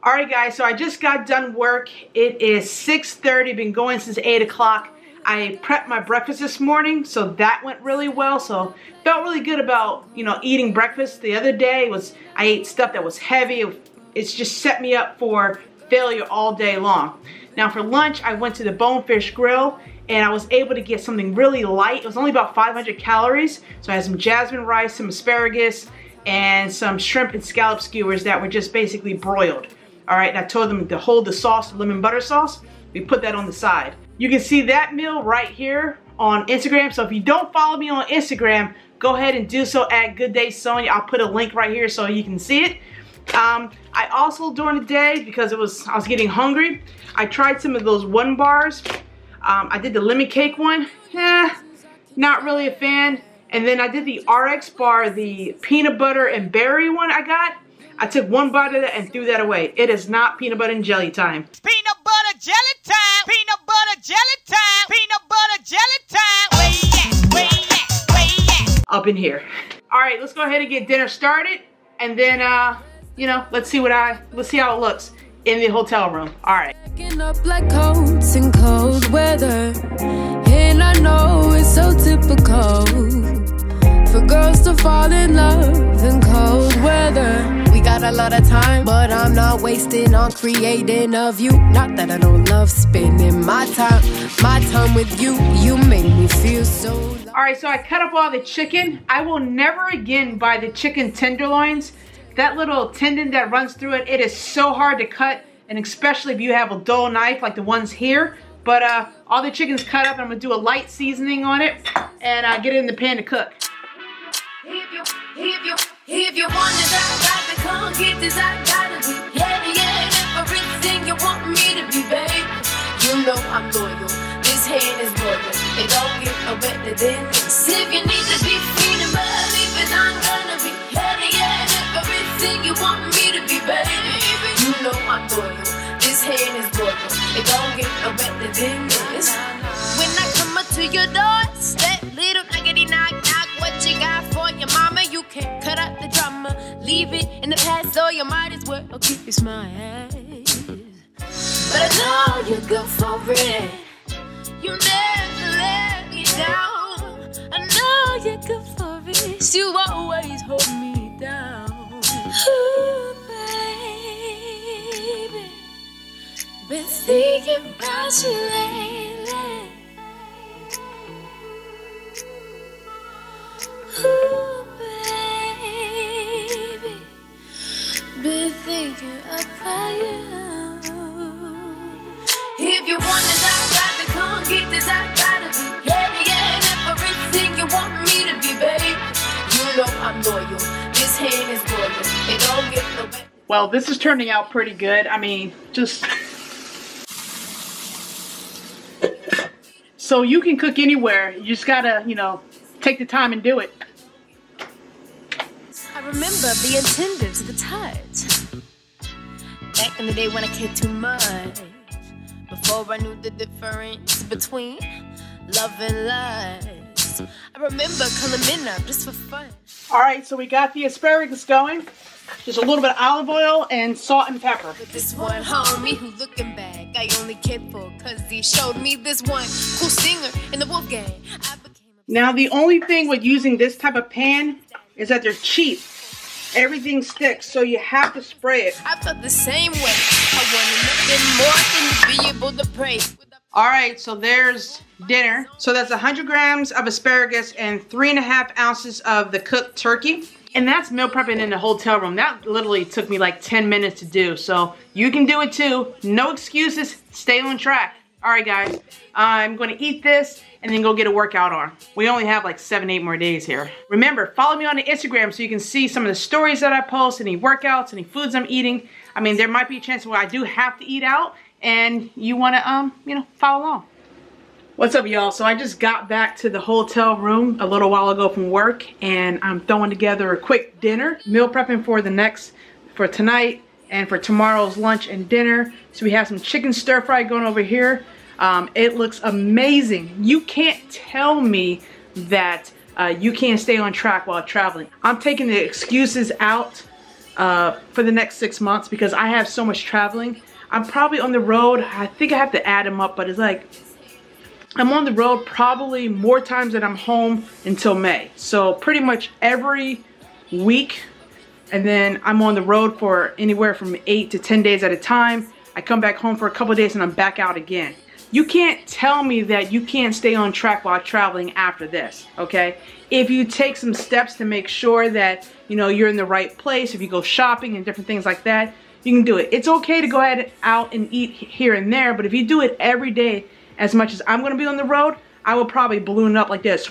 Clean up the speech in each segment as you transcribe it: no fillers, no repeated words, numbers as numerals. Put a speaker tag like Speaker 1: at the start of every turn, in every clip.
Speaker 1: Alright guys, so I just got done work. It is 6:30, been going since 8 o'clock. I prepped my breakfast this morning, so that went really well. So felt really good about, eating breakfast. The other day I ate stuff that was heavy. It's just set me up for failure all day long. Now for lunch, I went to the Bonefish Grill and I was able to get something really light. It was only about 500 calories. So I had some jasmine rice, some asparagus, and some shrimp and scallop skewers that were just basically broiled. All right, and I told them to hold the sauce, lemon butter sauce. We put that on the side. You can see that meal right here on Instagram. So if you don't follow me on Instagram, go ahead and do so at Good Day Sonya. I'll put a link right here so you can see it. I also during the day, because I was getting hungry, I tried some of those one bars. I did the lemon cake one. Not really a fan. And then I did the RX bar, the peanut butter and berry one I got. I took one bite of that and threw that away. It is not peanut butter and jelly time.
Speaker 2: Peanut butter jelly time. Peanut butter jelly time. Peanut butter jelly time. Where you at? Where you at? Where you at?
Speaker 1: Up in here. All right, let's go ahead and get dinner started, and then let's see how it looks in the hotel room. All right.
Speaker 3: Picking up like coats in cold weather, and I know it's so typical for girls to fall in love in cold weather. We got a lot of time, but I'm not wasting on creating of you. Not that I don't love spending my time with you. You make me feel so.
Speaker 1: All right, so I cut up all the chicken. I will never again buy the chicken tenderloins. That little tendon that runs through it, it is so hard to cut, and especially if you have a dull knife like the ones here. But all the chicken's cut up, and I'm gonna do a light seasoning on it and get it in the pan to cook.
Speaker 3: If you want this, I got to come get this, I gotta be. Yeah, everything you want me to be, babe. You know I'm loyal, this hand is loyal. It don't get no better than this. If you need to be free to believe it, I'm gonna be. Yeah, everything you want me to be, babe. You know I'm loyal, this hand is loyal. It don't get no better than this. When I come up to your door, step little knockety knock knock. What you got for your mama? You can't cut out the drama, leave it in the past, so you might as well keep your smile. But I know you're good for it. You never let me down. I know you're good for it. You always hold me down. Ooh, baby, been thinking about you lately. Ooh, baby, been thinking about you. If you want this, I got to come get this, I gotta be. Yeah, everything you want me to be, babe. You know I'm loyal, this hand is loyal. It don't get no better.
Speaker 1: Well, this is turning out pretty good. I mean, just... So you can cook anywhere. You just gotta, take the time and do it.
Speaker 3: I remember being tender to the touch. Back in the day when I cared too much. Before I knew the difference between love and lust. I remember calling men up just for fun.
Speaker 1: All right, so we got the asparagus going. Just a little bit of olive oil and salt and pepper.
Speaker 3: But this one homie who looking back, I only cared for cause he showed me this one cool singer in the Wolf Gang.
Speaker 1: Now the only thing with using this type of pan is that they're cheap. Everything sticks, so you have to spray it.
Speaker 3: I felt the same way. I wanted nothing more than to be able to pray.
Speaker 1: All right, so there's dinner. So that's 100 grams of asparagus and 3.5 ounces of the cooked turkey. And that's meal prepping in the hotel room. That literally took me like 10 minutes to do. So you can do it too. No excuses, stay on track. All right, guys, I'm gonna eat this and then go get a workout on. We only have like 7-8 more days here. Remember, follow me on the Instagram so you can see some of the stories that I post, any workouts, any foods I'm eating. I mean, there might be a chance where I do have to eat out and you wanna, follow along. What's up, y'all? So I just got back to the hotel room a little while ago from work and I'm throwing together a quick dinner. Meal prepping for tonight and for tomorrow's lunch and dinner. So we have some chicken stir fry going over here. It looks amazing. You can't tell me that you can't stay on track while traveling. I'm taking the excuses out for the next 6 months because I have so much traveling. I'm probably on the road, I think I have to add them up, but it's like, I'm on the road probably more times than I'm home until May. So pretty much every week, and then I'm on the road for anywhere from 8 to 10 days at a time. I come back home for a couple of days and I'm back out again. You can't tell me that you can't stay on track while traveling after this, okay? If you take some steps to make sure that, you know, you're in the right place, if you go shopping and different things like that, you can do it. It's okay to go ahead out and eat here and there, but if you do it every day, as much as I'm gonna be on the road, I will probably balloon up like this.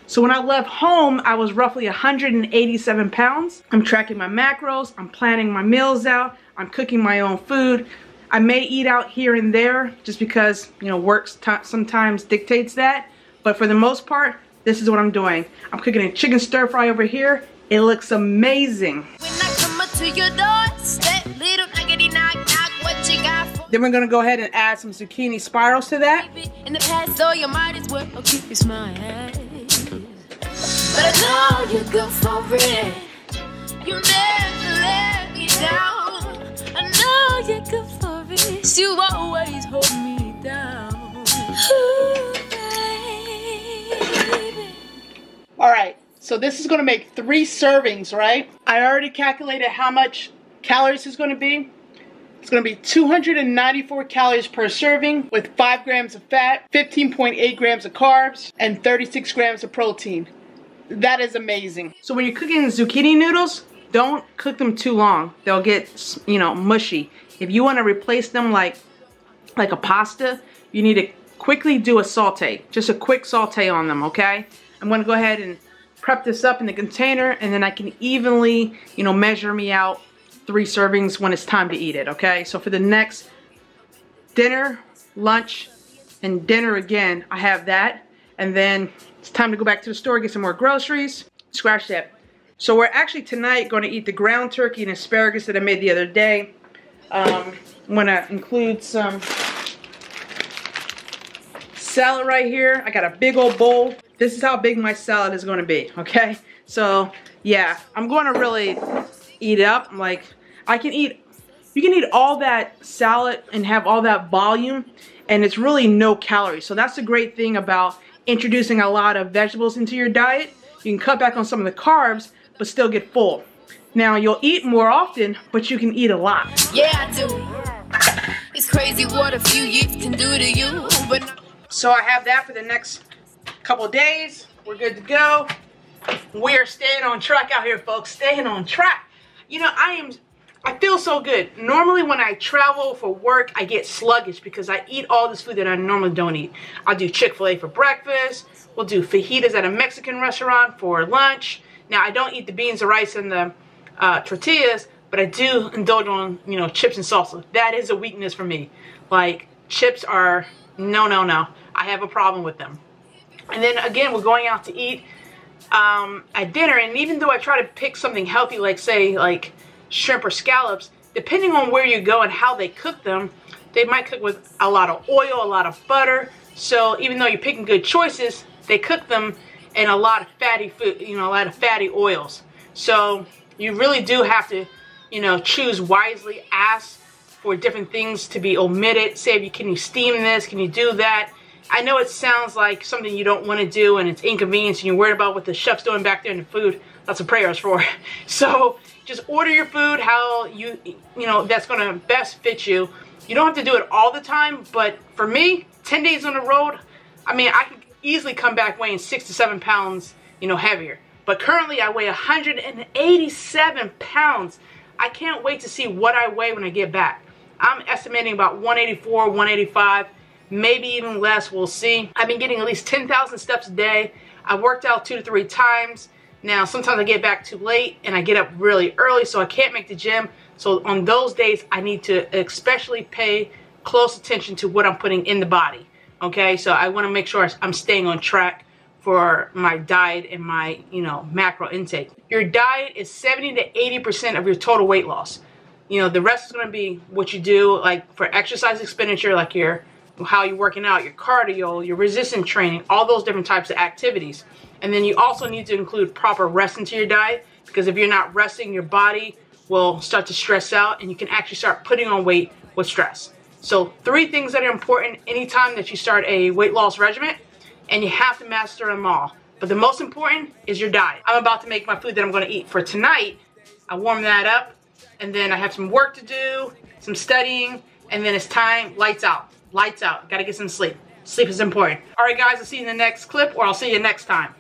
Speaker 1: So when I left home, I was roughly 187 pounds. I'm tracking my macros, I'm planning my meals out, I'm cooking my own food. I may eat out here and there just because, you know, work sometimes dictates that. But for the most part, this is what I'm doing. I'm cooking a chicken stir fry over here. It looks amazing.
Speaker 3: When I come up to your doorstep, little knockety knock knock, what you got for
Speaker 1: Then we're gonna go ahead and add some zucchini spirals to that.
Speaker 3: me? In the past, so you might as well keep your smile. But I know you're good for it. You never let me down. I know you're good for it. You always hold me down. Ooh, baby.
Speaker 1: All right, so this is gonna make 3 servings, right? I already calculated how much calories it's gonna be. It's gonna be 294 calories per serving with 5 grams of fat, 15.8 grams of carbs, and 36 grams of protein. That is amazing. So when you're cooking zucchini noodles, don't cook them too long. They'll get, you know, mushy. If you wanna replace them like a pasta, you need to quickly do a saute. Just a quick saute on them, okay? I'm gonna go ahead and prep this up in the container, and then I can evenly, you know, measure me out 3 servings when it's time to eat it, okay? So for the next dinner, lunch, and dinner again, I have that. And then it's time to go back to the store, get some more groceries. Scratch that. So we're actually tonight going to eat the ground turkey and asparagus that I made the other day. I'm gonna include some salad right here. I got a big old bowl. This is how big my salad is gonna be, okay? So yeah, I'm gonna really eat up. I'm like, you can eat all that salad and have all that volume, and it's really no calories. So that's the great thing about introducing a lot of vegetables into your diet. You can cut back on some of the carbs, but still get full. Now, you'll eat more often, but you can eat a lot.
Speaker 3: Yeah, I do. It's crazy what a few years can do to you. But
Speaker 1: So I have that for the next couple of days. We're good to go. We're staying on track out here, folks. Staying on track. You know, I feel so good. Normally when I travel for work, I get sluggish because I eat all this food that I normally don't eat. I'll do Chick-fil-A for breakfast. We'll do fajitas at a Mexican restaurant for lunch. Now, I don't eat the beans, the rice, and the tortillas, but I do indulge on, you know, chips and salsa. That is a weakness for me. Like, chips are, no. I have a problem with them. And then again, we're going out to eat at dinner, and even though I try to pick something healthy, like say, like shrimp or scallops, depending on where you go and how they cook them, they might cook with a lot of oil, a lot of butter. So even though you're picking good choices, they cook them in a lot of fatty food, you know, a lot of fatty oils. So you really do have to, you know, choose wisely, ask for different things to be omitted. Say, can you steam this? Can you do that? I know it sounds like something you don't want to do and it's inconvenience and you're worried about what the chef's doing back there in the food. That's what prayers for. So just order your food how you know, that's going to best fit you. You don't have to do it all the time, but for me, 10 days on the road, I mean, I could easily come back weighing 6 to 7 pounds, you know, heavier. But currently I weigh 187 pounds. I can't wait to see what I weigh when I get back. I'm estimating about 184, 185, maybe even less, we'll see. I've been getting at least 10,000 steps a day. I worked out 2 to 3 times. Now, sometimes I get back too late and I get up really early, so I can't make the gym. So on those days, I need to especially pay close attention to what I'm putting in the body. Okay, so I want to make sure I'm staying on track for my diet and my, you know, macro intake. Your diet is 70 to 80% of your total weight loss. You know, the rest is going to be what you do, like for exercise expenditure, like how you're working out, your cardio, your resistance training, all those different types of activities. And then you also need to include proper rest into your diet, because if you're not resting, your body will start to stress out and you can actually start putting on weight with stress. So 3 things that are important anytime that you start a weight loss regimen, and you have to master them all. But the most important is your diet. I'm about to make my food that I'm gonna eat for tonight. I warm that up, and then I have some work to do, some studying, and then it's time, lights out. Lights out, gotta get some sleep. Sleep is important. All right guys, I'll see you in the next clip, or I'll see you next time.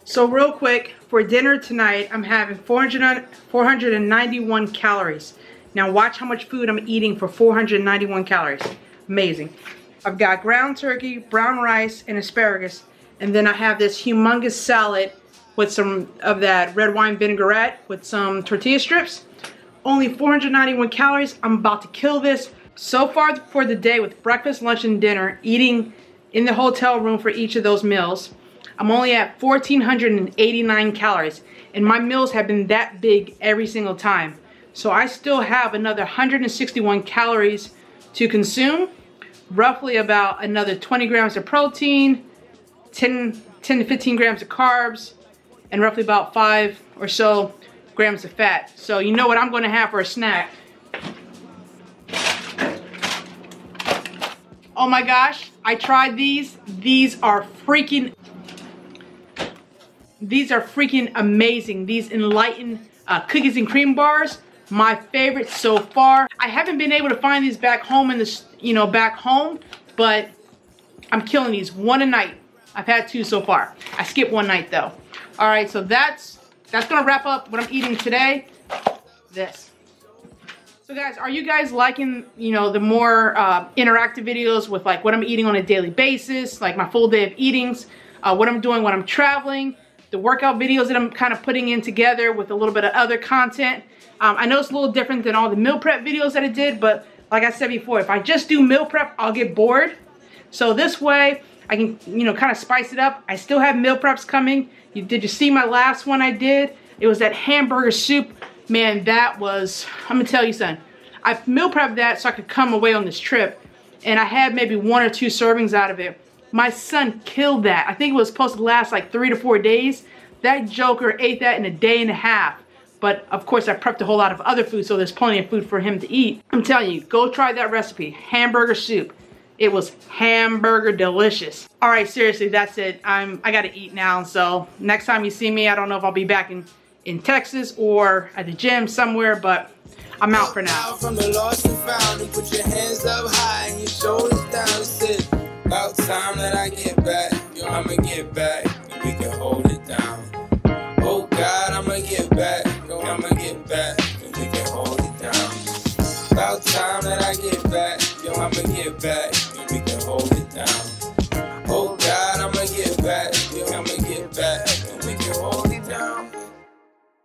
Speaker 1: So real quick, for dinner tonight, I'm having 491 calories. Now watch how much food I'm eating for 491 calories. Amazing. I've got ground turkey, brown rice, and asparagus. And then I have this humongous salad with some of that red wine vinaigrette with some tortilla strips. Only 491 calories. I'm about to kill this. So far for the day, with breakfast, lunch, and dinner, eating in the hotel room for each of those meals, I'm only at 1,489 calories. And my meals have been that big every single time. So I still have another 161 calories to consume. Roughly about another 20 grams of protein, 10 to 15 grams of carbs, and roughly about 5 or so grams of fat. So you know what I'm going to have for a snack. Oh my gosh, I tried these. These are freaking amazing. These Enlightened cookies and cream bars, my favorite so far. I haven't been able to find these back home in this, back home, but I'm killing these. 1 a night. I've had 2 so far. I skipped 1 night though. All right, so that's gonna wrap up what I'm eating today. This. So guys, are you guys liking, the more interactive videos with like what I'm eating on a daily basis, like my full day of eatings, what I'm doing when I'm traveling, the workout videos that I'm kind of putting in together with a little bit of other content? I know it's a little different than all the meal prep videos that I did, but like I said before, if I just do meal prep, I'll get bored. So this way, I can, kind of spice it up. I still have meal preps coming. Did you see my last one I did? It was that hamburger soup. Man, that was, I'm gonna tell you something. I meal prepped that so I could come away on this trip, and I had maybe 1 or 2 servings out of it. My son killed that. I think it was supposed to last like 3 to 4 days. That joker ate that in a day and a half. But of course I prepped a whole lot of other food, so there's plenty of food for him to eat. I'm telling you, go try that recipe. Hamburger soup. It was hamburger delicious. All right, seriously, that's it. I gotta eat now, so next time you see me, I don't know if I'll be back in Texas or at the gym somewhere, but I'm out for now.
Speaker 4: From the lost and found, and put your hands up high and your shoulders down and sit. About time that I get back, yo, I'ma get back, and we can hold it down. Oh God, I'ma get back, yo, I'ma get back, and we can hold it down. About time that I get back, yo, I'ma get back.